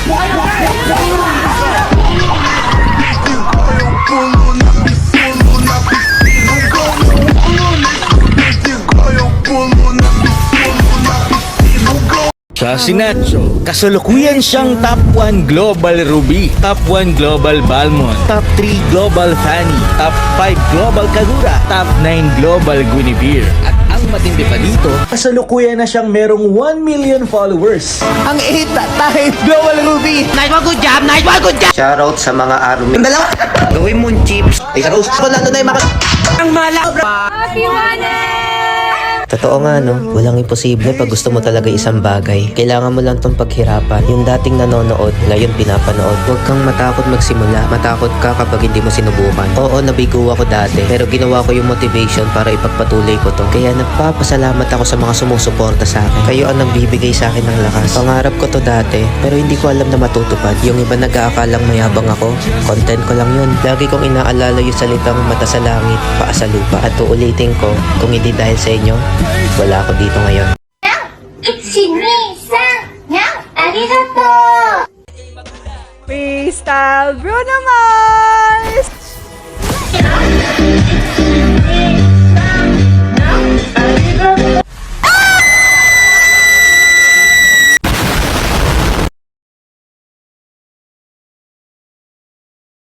Siya si Nacho, kasalukuyan siyang top 1 Global Ruby, top 1 Global Balmond, top 3 Global Fanny, top 5 Global Kagura, top 9 Global Guinevere. At ang matindi pa dito, kasalukuyan na siyang merong 1 million followers. Ang 8 Global Ruby! Nice one, good job! Nice one, good job! Shoutout sa mga army. Yung dalawa, gawin mong chips. I-roast ko lalo na yung mga... Ang malabra! Totoo nga no, walang imposible pag gusto mo talaga isang bagay. Kailangan mo lang tong paghirapan. Yung dating nanonood, ngayon pinapanood. Huwag kang matakot magsimula. Matakot ka kapag hindi mo sinubukan. Oo, nabigo ako dati. Pero ginawa ko yung motivation para ipagpatuloy ko to. Kaya nagpapasalamat ako sa mga sumusuporta sa akin. Kayo ang nagbibigay sa akin ng lakas. Pangarap ko to dati, pero hindi ko alam na matutupad. Yung iba nag-aakalang mayabang ako. Content ko lang yun. Lagi kong inaalala yung salitang mata sa langit, paa sa lupa. At uulitin ko, kung hindi dahil sa inyo, wala ako dito ngayon. 1,2,3,4,ありがとう。 Freestyle Bruno Mars!